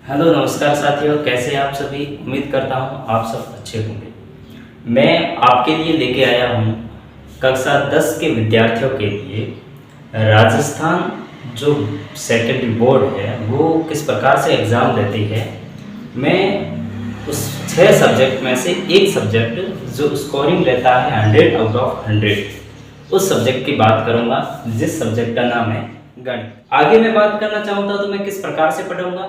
Hello नमस्कार साथियों, कैसे हैं आप सभी। उम्मीद करता हूं आप सब अच्छे होंगे। मैं आपके लिए लेके आया हूं कक्षा 10 के विद्यार्थियों के लिए राजस्थान जो सेकेंडरी बोर्ड है वो किस प्रकार से एग्ज़ाम लेती है। मैं उस 6 सब्जेक्ट में से एक सब्जेक्ट जो स्कोरिंग लेता है 100 आउट ऑफ 100 उस सब्जेक्ट की बात करूंगा, जिस सब्जेक्ट का नाम है गणित। आगे मैं बात करना चाहूँगा तो मैं किस प्रकार से पढ़ूंगा,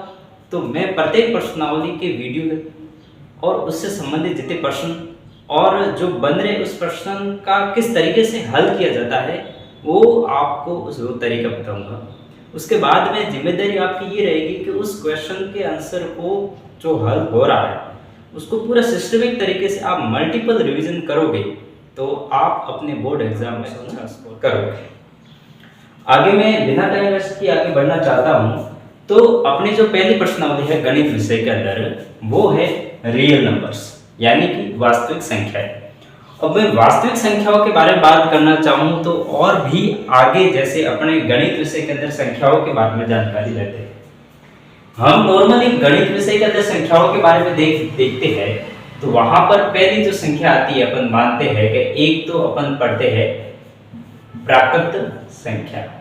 तो मैं प्रत्येक प्रश्नावली के वीडियो और उससे संबंधित जितने प्रश्न और जो बन रहे उस प्रश्न का किस तरीके से हल किया जाता है वो आपको उस वो तरीका बताऊंगा। उसके बाद में जिम्मेदारी आपकी ये रहेगी कि उस क्वेश्चन के आंसर को जो हल हो रहा है उसको पूरा सिस्टमिक तरीके से आप मल्टीपल रिवीजन करोगे तो आप अपने बोर्ड एग्जाम में अच्छा स्कोर करोगे। आगे मैं बिना टाइम वेस्ट किए आगे बढ़ना चाहता हूँ। तो अपनी जो पहली प्रश्नावली है गणित विषय के अंदर वो है रियल नंबर्स यानी कि वास्तविक संख्याएं। अब मैं वास्तविक संख्याओं के बारे में बात करना चाहूँ तो और भी आगे जैसे अपने गणित विषय के अंदर संख्याओं के बारे में जानकारी लेते हैं। हम नॉर्मली गणित विषय के अंदर संख्याओं के बारे में देखते हैं तो वहां पर पहली जो संख्या आती है अपन मानते हैं कि एक तो अपन पढ़ते हैं प्राकृत संख्या।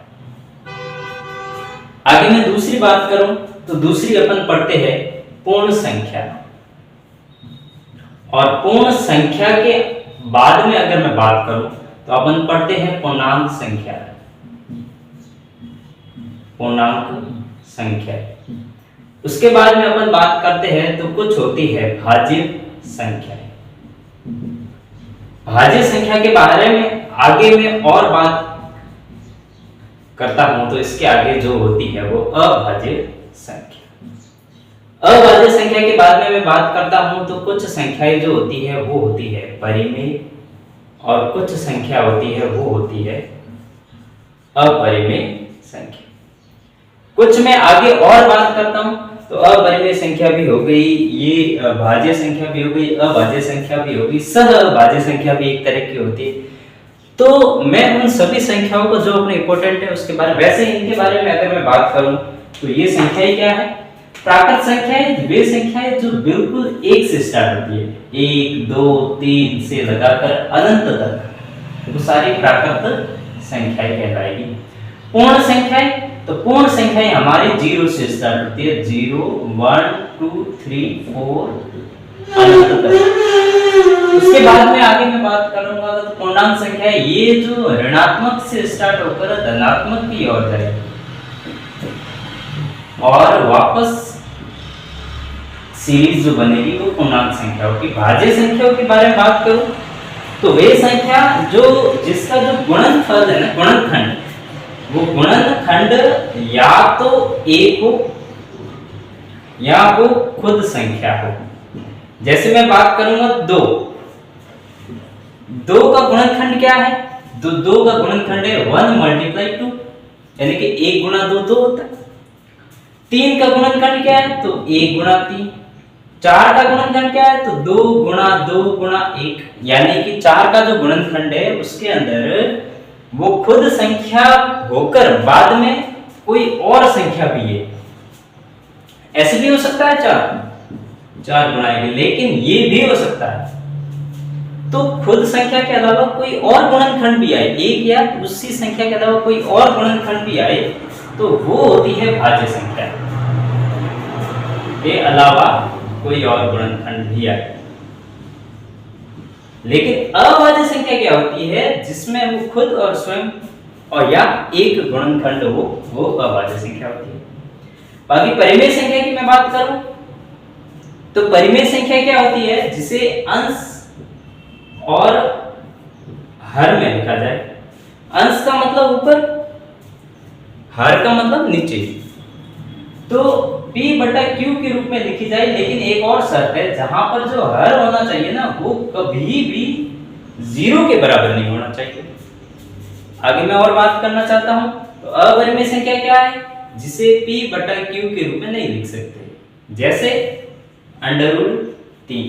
आगे मैं दूसरी बात करूं तो दूसरी अपन पढ़ते हैं पूर्ण संख्या, और पूर्ण संख्या के बाद में अगर मैं बात करूं तो अपन पढ़ते हैं पूर्णांक संख्या। पूर्णांक संख्या उसके बाद में अपन बात करते हैं तो कुछ होती है भाज्य संख्या। भाज्य संख्या के बारे में आगे में और बात करता हूं तो इसके आगे जो होती है वो अभाज्य संख्या। अभाज्य संख्या के बाद में मैं बात करता हूं तो कुछ संख्याएं जो होती है वो होती है परिमेय और कुछ संख्या होती है वो होती है अपरिमेय संख्या। कुछ मैं आगे और बात करता हूं तो अपरिमेय संख्या भी हो गई, ये भाज्य संख्या भी हो गई, अभाज्य संख्या भी हो गई, सह अभाज्य संख्या भी एक तरह की होती है। तो मैं उन सभी संख्याओं को जो अपने इंपॉर्टेंट है उसके बारे में, वैसे इनके बारे में अगर मैं बात करूं तो ये संख्याएं क्या है, प्राकृत संख्याएं वे संख्याएं जो बिल्कुल एक से स्टार्ट होती है, 1 2 3 से लगाकर अनंत तक वो सारी प्राकृत संख्याएं कहलाएगी। पूर्ण संख्याएं तो पूर्ण संख्याएं हमारी 0 से स्टार्ट होती है, 0 1 2 3 4 अनंत तक। उसके बाद में आगे मैं बात करूंगा तो पूर्णांक संख्या ये जो ऋणात्मक से स्टार्ट होकर धनात्मक की ओर जाएगी और वापस सीरीज जो बनेगी वो पूर्णांक संख्या होगी। भाज्य संख्याओं के बारे में बात करूं तो वे संख्या जो जिसका जो गुणनफल है ना, गुणनखंड, वो गुणनखंड या तो एक हो या वो खुद संख्या हो। जैसे मैं बात करूंगा 2 का गुणनखंड क्या है, तो 2 का गुणनखंड है 1 × 2 यानी कि 1 × 2 2 होता है। 3 का गुणनखंड क्या है, तो 1 × 3। 4 का गुणनखंड क्या है, तो 2 × 2 × 1 यानी कि 4 का जो गुणनखंड है उसके अंदर वो खुद संख्या होकर बाद में कोई और संख्या भी है। ऐसे भी हो सकता है 4 गुणाएंगे, लेकिन ये भी हो सकता है तो खुद संख्या के अलावा कोई और गुणनखंड भी आए, एक या उसी संख्या के अलावा कोई और गुणनखंड भी आए तो वो होती है भाज्य संख्या। के अलावा कोई और गुणनखंड भी आए। लेकिन अभाज्य संख्या क्या होती है, जिसमें वो खुद और स्वयं और या एक गुणनखंड हो, वो अभाज्य संख्या होती है। बाकी परिमेय संख्या की मैं बात करूं तो परिमेय संख्या क्या होती है, जिसे अंश और हर में लिखा जाए। अंश का मतलब ऊपर, हर का मतलब नीचे, तो p/q के रूप में लिखी जाए। लेकिन एक और शर्त है, जहां पर जो हर होना चाहिए ना वो कभी भी 0 के बराबर नहीं होना चाहिए। आगे मैं और बात करना चाहता हूं तो अपरिमेय संख्या क्या है, जिसे p/q के रूप में नहीं लिख सकते। जैसे √3,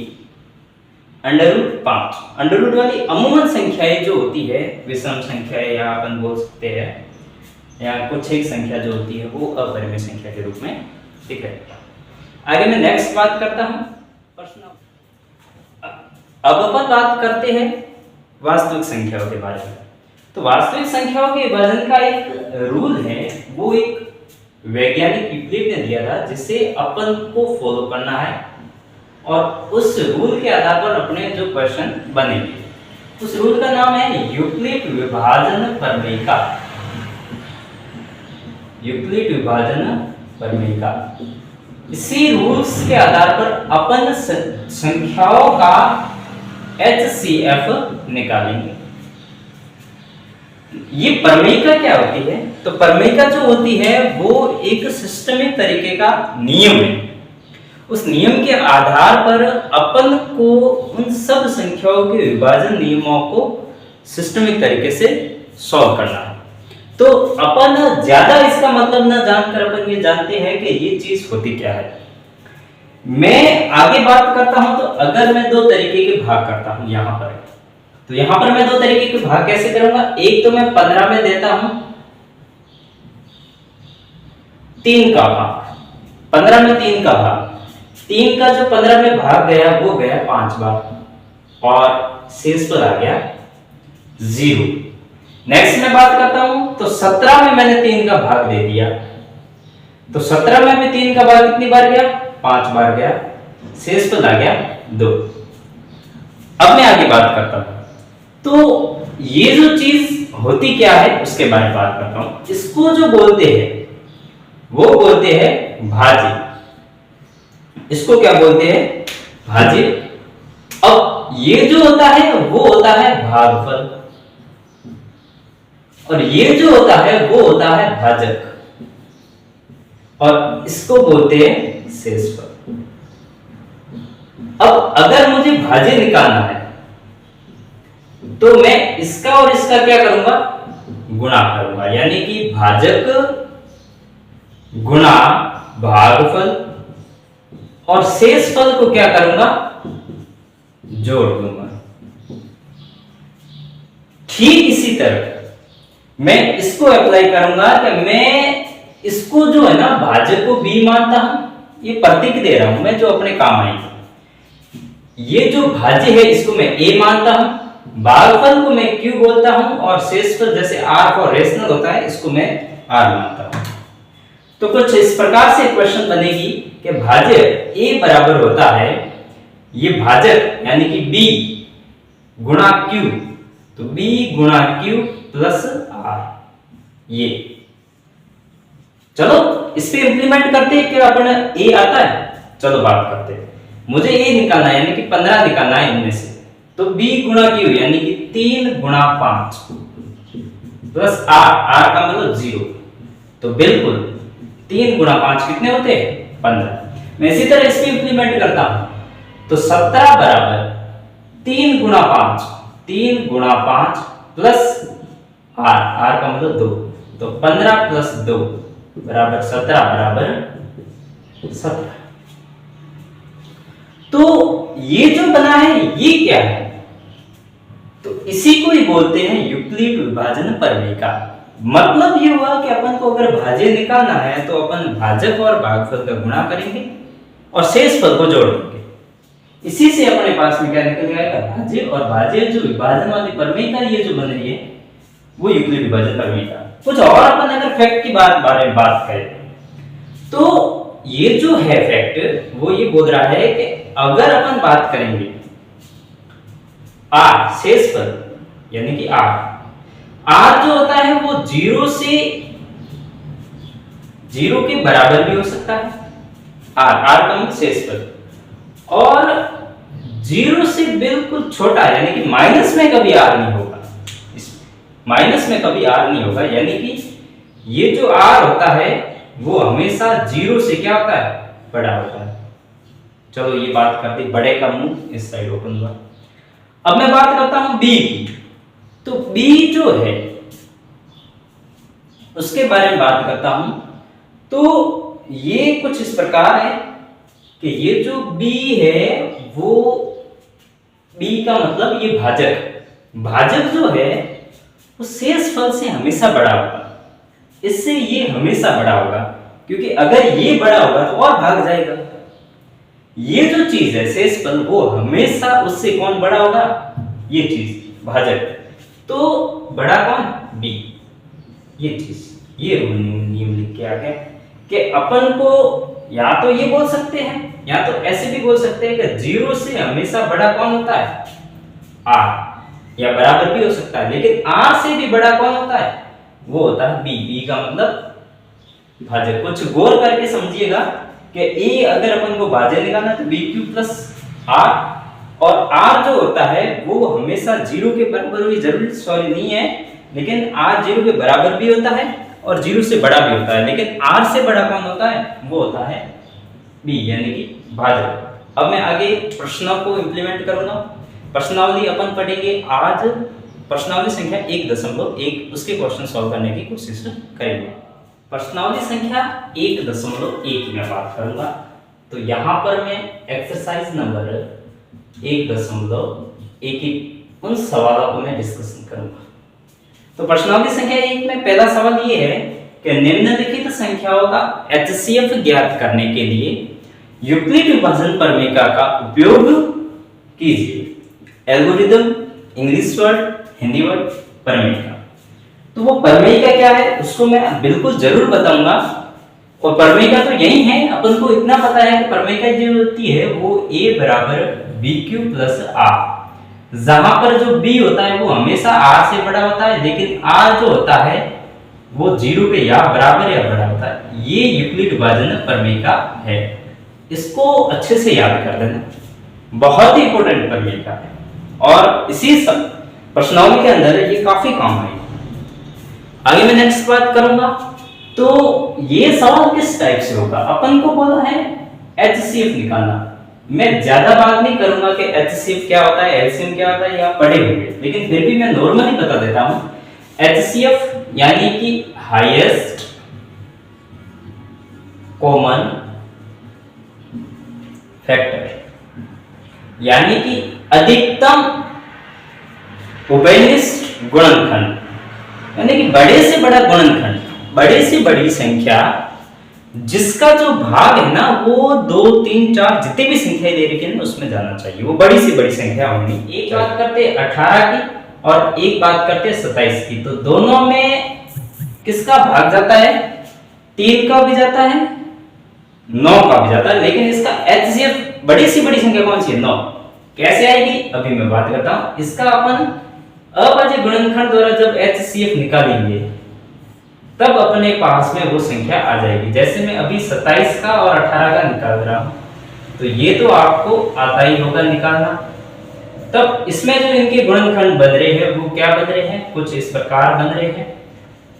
√5, अंडर वाली अमूमन संख्याएं जो होती है, विषम संख्याएं या अपन बोल सकते हैं, या कुछ एक संख्या जो होती है वो अपरिमेय संख्या के रूप में दिखाई। आगे मैं नेक्स्ट बात करता हूं प्रश्न। अब अपन बात करते हैं वास्तविक संख्याओं के बारे में। तो वास्तविक संख्याओं के विभाजन का एक रूल है, वो एक वैज्ञानिक यूक्लिड ने दिया था, जिसे अपन को फॉलो करना है और उस रूल के आधार पर अपने जो क्वेश्चन बनेंगे। उस रूल का नाम है यूक्लिड विभाजन प्रमेय। यूक्लिड विभाजन प्रमेय। इसी रूल्स के आधार पर अपन संख्याओं का HCF निकालेंगे। ये प्रमेयिका क्या होती है? तो प्रमेयिका जो होती है वो एक सिस्टमिक तरीके का नियम है। उस नियम के आधार पर अपन को उन सब संख्याओं के विभाजन नियमों को सिस्टमिक तरीके से सॉल्व करना है। तो अपन ज्यादा इसका मतलब ना जानकर अपन ये जानते हैं कि ये चीज होती क्या है। मैं आगे बात करता हूं तो अगर मैं दो तरीके के भाग करता हूं यहां पर, तो यहां पर मैं दो तरीके के भाग कैसे करूंगा? एक तो मैं 15 में देता हूं 3 का भाग, 15 में 3 का भाग, 3 का जो 15 में भाग गया वो गया 5 बार और शेष पर आ गया 0। नेक्स्ट मैं बात करता हूं तो 17 में मैंने 3 का भाग दे दिया, तो 17 में भी 3 का भाग कितनी बार गया? 5 बार गया, शेष पद आ गया 2। अब मैं आगे बात करता हूं तो ये जो चीज होती क्या है उसके बारे में बात करता हूं। इसको जो बोलते हैं वो बोलते हैं भाज्य। इसको क्या बोलते हैं? भाज्य। अब ये जो होता है वो होता है भागफल और ये जो होता है वो होता है भाजक और इसको बोलते हैं शेषफल। अब अगर मुझे भाज्य निकालना है तो मैं इसका और इसका क्या करूंगा? गुणा करूंगा, यानी कि भाजक गुणा भागफल और शेषफल को क्या करूंगा? जोड़ दूंगा। ठीक इसी तरह मैं इसको अप्लाई करूंगा कि मैं इसको जो है ना भाजक को b मानता हूं, ये प्रतीक दे रहा हूं मैं जो अपने काम आएगी। ये जो भाज्य है इसको मैं a मानता हूं, भागफल को मैं q बोलता हूं और शेषफल जैसे r फॉर रेशनल होता है इसको मैं r मानता हूं। तो कुछ इस प्रकार से क्वेश्चन बनेगी कि भाज्य a बराबर होता है ये भाजक यानी कि b गुणा q, तो b गुणा q प्लस r। ये चलो इस पे इंप्लीमेंट करते हैं कि अपन a आता है। चलो बात करते हैं। मुझे a निकालना है यानी कि 15 निकालना है इनमें से, तो b गुणा q यानी कि 3 गुणा 5 प्लस r का मतलब 0, तो बिल्कुल 3 गुणा 5 कितने होते हैं? 15। मैं इसी तरह इसको इंप्लीमेंट करता हूं तो 17 बराबर 3 गुणा 5, 3 गुणा 5 प्लस r का मतलब 2, तो 15 प्लस 2 बराबर 17 बराबर 17। तो ये जो बना है ये क्या है? तो इसी को ही बोलते हैं यूक्लिड विभाजन प्रमेय। मतलब ये हुआ कि अपन को अगर भाज्य निकालना है तो अपन भाजक और भागफल का गुणा करेंगे और शेषफल को जोड़ देंगे। इसी से अपने पास में क्या निकल जाएगा? भाज्य, और भाज्य जो विभाजन वाली प्रमेय का ये जो बन रही है वो यूक्लिड विभाजन प्रमेय का। कुछ और अपन अगर फैक्ट की बारे में बात करें तो ये जो है फैक्ट वो ये बोल रहा है कि अगर अपन बात करेंगे r शेषफल यानी कि r जो होता है वो 0 से 0 के बराबर भी हो सकता है, r का मतलब शेषफल, और 0 से बिल्कुल छोटा यानी कि माइनस में कभी r नहीं होगा। माइनस में कभी r नहीं होगा, यानी कि ये जो r होता है वो हमेशा 0 से क्या होता है? बड़ा होता है। चलो ये बात करते, बड़े का मुंह इस साइड ओपन हुआ। अब मैं बात करता हूं b की, तो b जो है उसके बारे में बात करता हूं तो ये कुछ इस प्रकार है कि ये जो b है वो b का मतलब ये भाजक जो है वो शेषफल से हमेशा बड़ा होगा। इससे ये हमेशा बड़ा होगा, क्योंकि अगर ये बड़ा होगा तो और भाग जाएगा, ये जो चीज है शेषफल, वो हमेशा उससे कौन बड़ा होगा, ये चीज भाजक, तो बड़ा कौन, बी। ये चीज, ये नियम लिख के आ गया कि अपन को या तो ये बोल सकते हैं या तो ऐसे भी बोल सकते हैं कि 0 से हमेशा बड़ा कौन होता है, r, या बराबर भी हो सकता है, लेकिन r से भी बड़ा कौन होता है, वो होता है b। b का मतलब भाजक। कुछ गौर करके समझिएगा कि a अगर अपन को भाजक निकालना है तो b³ प्लस r, और r जो होता है वो हमेशा 0 के बराबर होगी, जरूरी सॉरी नहीं है, लेकिन r 0 के बराबर भी होता है और 0 से बड़ा भी होता है, लेकिन r से बड़ा कौन होता है, वो होता है b, यानी कि भाजक। अब मैं आगे प्रश्नों को इंप्लीमेंट करूंगा। प्रश्नावली अपन पढ़ेंगे आज, प्रश्नावली संख्या 1.1, उसके क्वेश्चन सॉल्व करने की कोशिश करेंगे। प्रश्नावली संख्या 1.1 में बात करूंगा, तो यहाँ पर मैं एक्सरसाइज नंबर 1.1 उन सवालों को मैं डिस्कशन करूंगा। तो प्रश्नावली संख्या 1 में पहला सवाल ये है कि निम्नलिखित संख्याओं का एचसीएफ ज्ञात करने के लिए यूक्लिड विभाजन प्रमेय का उपयोग कीजिए। Algorithm, English word, Hindi word, प्रमेय का। तो वो प्रमेय का क्या है उसको मैं बिल्कुल जरूर बताऊंगा, और प्रमेय का तो यही है, अपन को इतना पता है कि प्रमेय का जो होती है वो a बराबर b³ प्लस r, जहां पर जो b होता है वो हमेशा r से बड़ा होता है, लेकिन r जो होता है वो 0 के या बराबर या बड़ा होता है। ये यूक्लिड विभाजन प्रमेय का है, इसको अच्छे से याद कर देना, बहुत ही इंपॉर्टेंट प्रमेय का है, और इसी सब प्रश्नावली के अंदर ये काफी काम आएगी। आगे मैं नेक्स्ट बात करूंगा, तो ये सवाल किस टाइप से होगा, अपन को बोला है एचसीएफ निकालना। मैं ज्यादा बात नहीं करूंगा कि एचसीएफ क्या होता है, एलसीएम क्या होता है, या पढ़े होंगे, लेकिन फिर भी मैं नॉर्मली बता देता हूं। एचसीएफ यानी कि हाईएस्ट कॉमन फैक्टर, यानी कि अधिकतम उभयनिष्ठ गुणनखंड, यानी कि बड़े से बड़ा गुणनखंड, बड़े से बड़ी संख्या जिसका जो भाग है ना वो 2, 3, 4 जितने भी संख्या दे रखी है ना उसमें जाना चाहिए, वो बड़ी से बड़ी संख्या होनी। एक बात करते 18 की और एक बात करते 27 की, तो दोनों में किसका भाग जाता है, 3 का भी जाता है, 9 का भी जाता है, लेकिन इसका एचसीएफ बड़ी से बड़ी संख्या कौन सी है, 9। कैसे आएगी अभी मैं बात करता हूं। इसका अपन अभाज्य गुणनखंड द्वारा जब एचसीएफ निकालेंगे तब अपने पास में वो संख्या आ जाएगी। जैसे मैं अभी 27 का और 18 का निकाल रहा हूं, तो ये तो आपको आता ही होगा निकालना। तब इसमें जो इनके गुणनखंड बन रहे हैं वो क्या बन रहे हैं, कुछ इस प्रकार बन रहे हैं,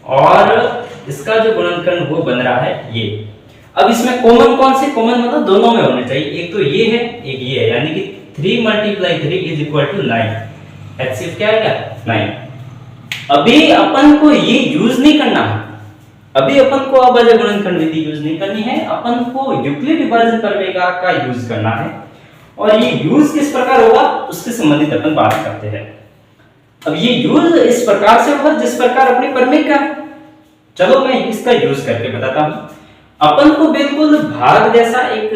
और इसका जो गुणनखंड वो बन रहा है ये। अब इसमें कॉमन कौन से, कॉमन मतलब दोनों में होने चाहिए, एक तो ये है एक ये है, यानी कि 3 × 3 = 9। एचसीएफ क्या है, 9। अभी अपन को ये यूज नहीं करना है, अभी अपन को अभाज्य गुणनखंड विधि यूज नहीं करनी है, अपन को यूक्लिड विभाजन प्रमेय का यूज करना है। और ये यूज किस प्रकार होगा उसके संबंधित अपन बात करते हैं। अब ये यूज इस प्रकार से होगा जिस प्रकार अपने प्रमेय का है। चलो मैं इसका यूज करके बताता हूं। अपन को बिल्कुल भाग जैसा एक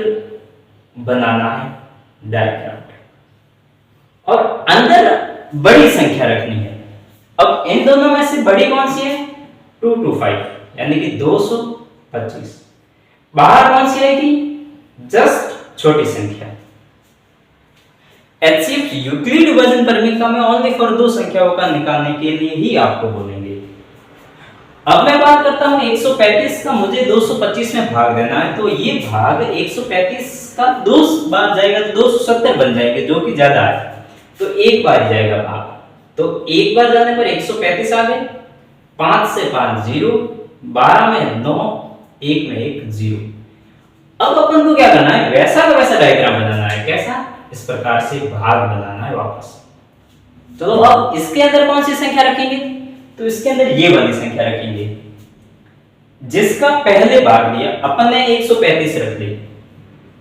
बनाना है डायग्राम, और अंदर बड़ी संख्या रखनी है। अब इन दोनों में से बड़ी कौन सी है, 225, यानी कि 225। बाहर कौन सी आएगी, जस्ट छोटी संख्या। एचसीएफ यूक्लिड विभाजन प्रमेय का मैं ओनली फॉर 2 संख्याओं का निकालने के लिए ही आपको बोलेंगे। अब मैं बात करता हूं 135 का, मुझे 225 में भाग देना है, तो ये भाग 135 का 2 बार जाएगा तो 270 बन जाएंगे, जो कि ज्यादा है, तो एक बार जाएगा भाग। तो एक बार जाने पर 135 आ गए, 5 से 5 0, 12 में 9, 1 में 1 0। अब अपन को क्या करना है, वैसा का वैसा डायग्राम बनाना है। कैसा, इस प्रकार से भाग बनाना है वापस। चलो अब इसके अंदर कौन सी संख्या रखेंगे, तो इसके अंदर ये वाली संख्या रखेंगे जिसका पहले भाग लिया अपन ने 135 रख ली।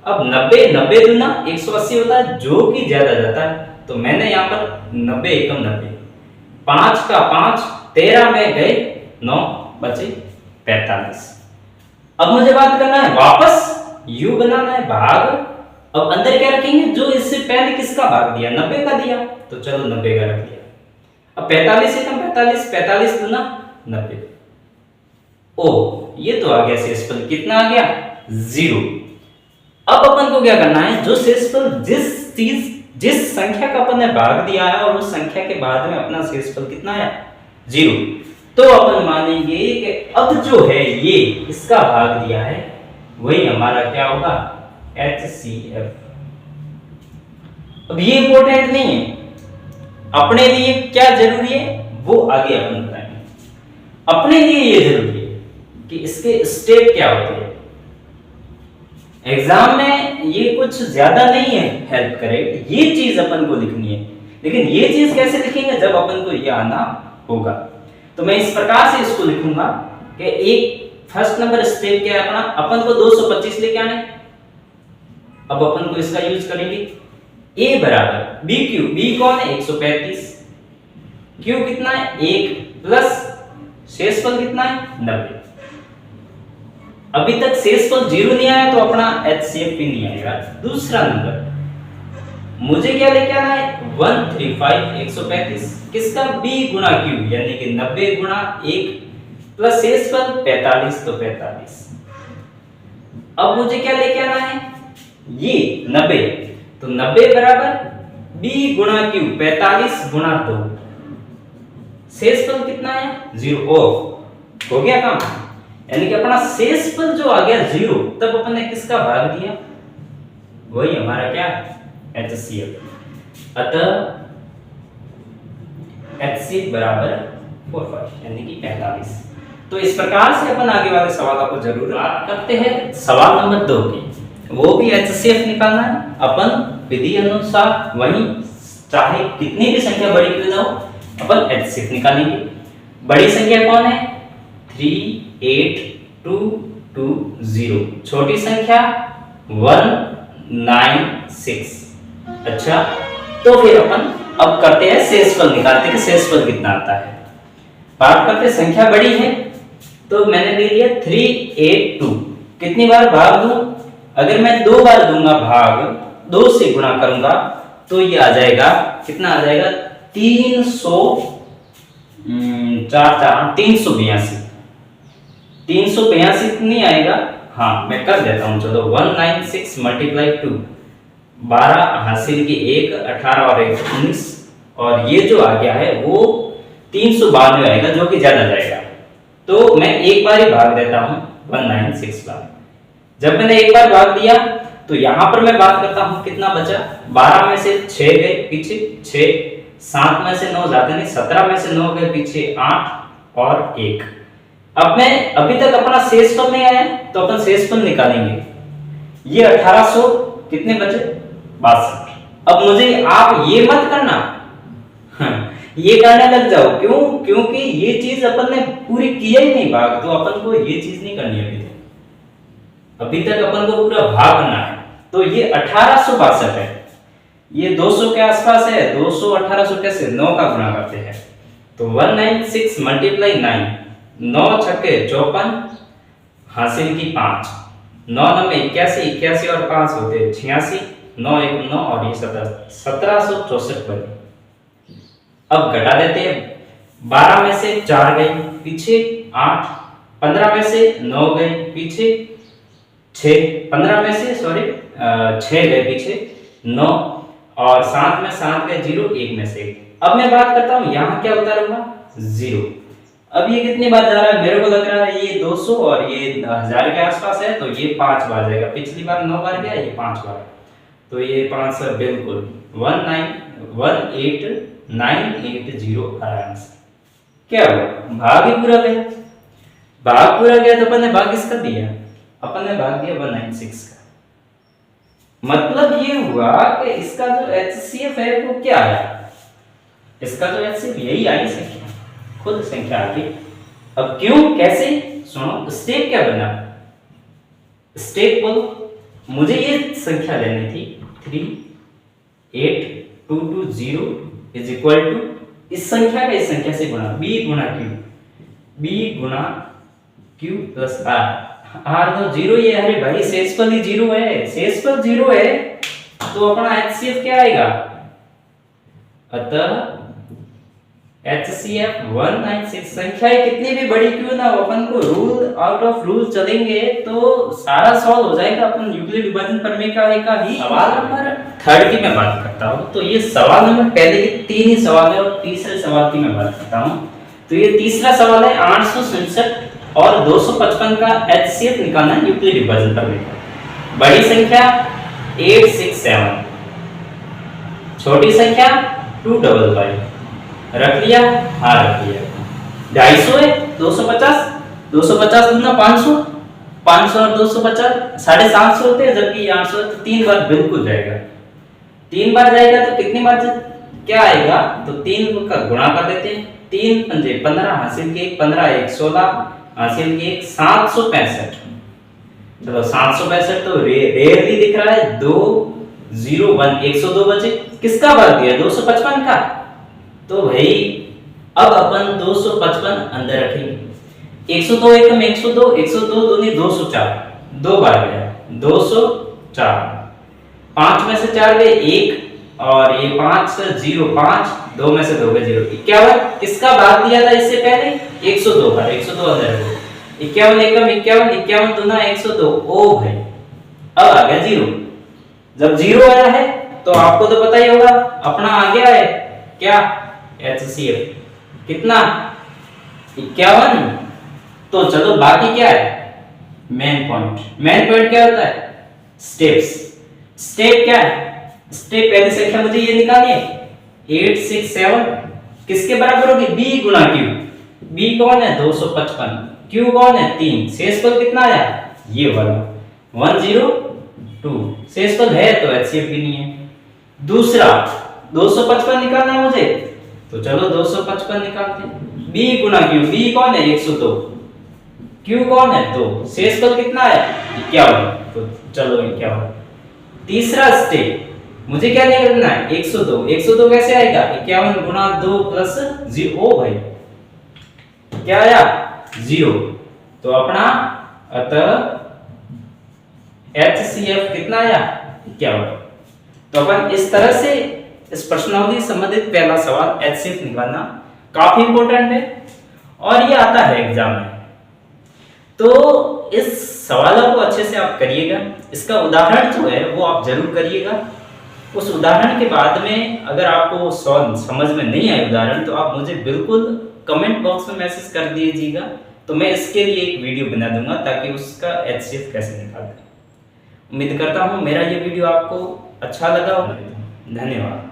अब 90 दूना 180 होता है, जो कि ज्यादा जाता है, तो मैंने यहाँ पर 90 एकम 90, 5 का 5, 13 में गए 9, बचे 45। अब मुझे बात करना है वापस, यू बनाना है भाग अब अंदर क्या रखेंगे, जो इससे पहले किसका भाग दिया, 90 का दिया, तो चलो 90 का रख दिया। अब 45 से कम 45, 45 दूना 90। ओ ये तो आ गया शेषफल, कितना आ गया, 0। अब अपन को क्या करना है, जो शेषफल जिस संख्या का अपन ने भाग दिया है और उस संख्या के बाद में अपना शेषफल कितना है, 0, तो अपन मानेंगे कि अब जो है ये इसका भाग दिया है वही हमारा क्या होगा, HCF। अब ये इंपॉर्टेंट नहीं है, अपने लिए क्या जरूरी है वो आगे अपन बताएंगे। अपने लिए ये जरूरी है कि इसके स्टेप क्या होते हैं। एग्जाम में ये कुछ ज्यादा नहीं है हेल्प करेगा, ये चीज अपन को लिखनी है, लेकिन ये चीज कैसे लिखेंगे, जब अपन को ये आना होगा। तो मैं इस प्रकार से इसको लिखूंगा कि एक फर्स्ट नंबर स्टेप क्या है अपना, अपन को 225 लेके आने। अब अपन को इसका यूज करेंगे, a बराबर बी क्यू, बी कौन है 135, क्यू कितना है 1 प्लस शेषफल कितना है 90। अभी तक शेषफल 0 नहीं आया तो अपना HCF भी नहीं आएगा। दूसरा नंबर मुझे क्या लेके आना है, 135 135 किसका, b गुणा q यानी कि 90 गुणा 1 प्लस शेषफल 45 तो 45। अब मुझे क्या लेके आना है, ये 90, तो 90 बराबर b गुणा q 45 गुणा 2, शेषफल कितना है 0। ओ हो गया काम, यानी कि अपना शेषफल जो आ गया 0, तब अपन ने किसका भाग दिया, वही हमारा क्या HCF। अतः HCF बराबर 45 यानी कि 45। तो इस प्रकार से अपन आगे वाले सवालों को जरूर बात करते हैं। सवाल नंबर 2 की, वो भी HCF निकालना है अपन विधि अनुसार, वही चाहे कितनी भी संख्या बड़ी क्यों ना हो अपन HCF निकालेंगे। बड़ी संख्या कौन है, 38220, छोटी संख्या 196। अच्छा तो फिर अपन अब करते हैं शेषफल, निकालते हैं कि शेषफल कितना आता है। बात करते हैं, संख्या बड़ी है तो मैंने ले लिया 382, कितनी बार भाग दूं, अगर मैं 2 बार दूंगा भाग, 2 से गुणा करूंगा तो ये आ जाएगा, कितना आ जाएगा 382 नहीं आएगा, हाँ मैं कर देता हूं, चलो 196 मल्टीप्लाई 2, 12 हासिल की 1, 18 और 1 19, और ये जो आ गया है वो 392 आएगा, जो कि ज्यादा जाएगा। तो मैं एक बार ही भाग देता हूं 196 बार। जब मैंने एक बार भाग दिया तो यहां पर मैं बात करता हूं कितना बचा, 12 में से 6 गए पीछे 6, 7 में से 9 ज्यादा नहीं, 17 में से 9 गए पीछे 8 और 1। अब मैं अभी तक अपना शेषफल नहीं आया तो अपन शेषफल निकालेंगे। ये 1800 कितने बचे 62। अब मुझे आप ये मत करना, ये करने लग जाओ, क्यों, क्योंकि ये चीज अपन ने पूरी किया ही नहीं भाग, तो अपन को ये चीज नहीं करनी अभी तक अपन को पूरा भाग करना है। तो ये 1862 है, ये 200 के आसपास है, 200 1800 कैसे 9 का गुणा करते हैं, तो 196 मल्टीप्लाई 9, 9 छक्के 54 हासिल की 5, 9 9 81, 81 और 5 होते 86, 9 1 9 और ये 1764 बने। अब घटा देते हैं, 12 में से 4 गए पीछे 8, 15 में से 9 गए पीछे 6, 15 में से 6 गए पीछे 9, और 7 में 7 गए 0, 1 में से 1। अब मैं बात करता हूं यहां क्या उतारूंगा 0। अब ये कितनी बार जा रहा है, मेरे को लग रहा है ये 200 और ये 1000 के आसपास है, तो ये 5 बार जाएगा, पिछली बार 9 बार गया, ये 5 बार, तो ये 5 से बिल्कुल 18980 आंसर। क्या हुआ, भाग ही पूरा गया। भाग पूरा गया तो अपन ने भाग किसका दिया, अपन ने भाग दिया 196 का। मतलब ये हुआ कि इसका जो HCF है वो क्या आया, इसका जो HCF यही आई संख्या, खुद संख्या आ गई। अब क्यों, कैसे, सुनो स्टेप क्या बना, स्टेप बोलो, मुझे ये संख्या लेनी थी 38220 इज इक्वल टू इस संख्या का इस संख्या से गुणा, b गुणा q प्लस r, r तो 0 ही है, अरे भाई शेषफल ही 0 है, शेषफल 0 है तो अपना HCF क्या आएगा? अतः HCF 196। संख्याएं कितनी भी बड़ी क्यों ना हो, अपन को रूल आउट ऑफ रूल चलेंगे तो सारा सॉल्व हो जाएगा। अपन यूक्लिड विभाजन प्रमेय का ही सवाल नंबर 3 की मैं बात करता हूँ। तो ये सवाल नंबर पहले के 3 ही सवाल है और तीसरे सवाल की मैं बात करता हूँ। तो ये तीसरा सवाल है 867 और 255 का HCF निकालना है यूक्लिड विभाजन प्रमेय का। बड़ी संख्या 867, छोटी संख्या 255। रख लिया? हाँ रख लिया। 250 है 250, 250 दूना 500, 500 और 250 750 होते हैं, जबकि 800 तो 3 बार बिल्कुल जाएगा। 3 बार जाएगा तो कितनी बार क्या आएगा? तो 3 का गुणा कर देते हैं। 3 पंजे 15, हासिल के 1 15, 1 16, हासिल के 1 765। चलो 765 तो रेयरली दिख रहा है। 2 0 1 102 बचे। किसका भाग दिया? 255 का। तो भाई अब अपन 255 अंदर रखेंगे। 102 एकम 102, 102 दूनी 204, 2 बार गया 204। 5 में से 4 गए 1 और ये 5 से 0 5, 2 में से 2 गए 0। 51 किसका भाग दिया था इससे पहले? 102 का। 102 अंदर रखो। 51 एकम 51, 51 दूना 102। ओ भाई अब आ गया 0। जब 0 आया है तो आपको तो पता ही होगा अपना आ गया है क्या? HCF कितना? 51। तो चलो बाकी क्या है? Main point. मेन पॉइंट क्या होता है? स्टेप्स। स्टेप क्या है? स्टेप पहली संख्या मुझे ये निकालनी है 867 किसके बराबर होगी? B गुणा Q। B कौन है? 255। Q कौन है? 3। शेषफल कितना आया? ये वाला 102। शेषफल है तो HCF भी नहीं है। दूसरा 255 निकालना है मुझे, तो चलो 255 निकालते हैं। B गुणा Q। B कौन है? 102। Q कौन है? 2। शेषफल कितना है? 51। तो चलो 51। तीसरा स्टेप मुझे क्या निकालना है? 102। 102 कैसे आएगा? 51 गुणा 2 प्लस 0। भाई क्या आया? 0। तो अपना अतः HCF कितना आया? 51। तो अपन इस तरह से इस प्रश्नावली संबंधित पहला सवाल HCF निकालना काफी इंपॉर्टेंट है और ये आता है एग्जाम में। तो इस सवालों को अच्छे से आप करिएगा। इसका उदाहरण जो है वो आप जरूर करिएगा। उस उदाहरण के बाद में अगर आपको समझ में नहीं आए उदाहरण, तो आप मुझे बिल्कुल कमेंट बॉक्स में मैसेज कर दीजिएगा, तो मैं इसके लिए एक वीडियो बना दूंगा ताकि उसका HCF कैसे निकालते हैं। उम्मीद करता हूँ मेरा ये वीडियो आपको अच्छा लगा हो। धन्यवाद।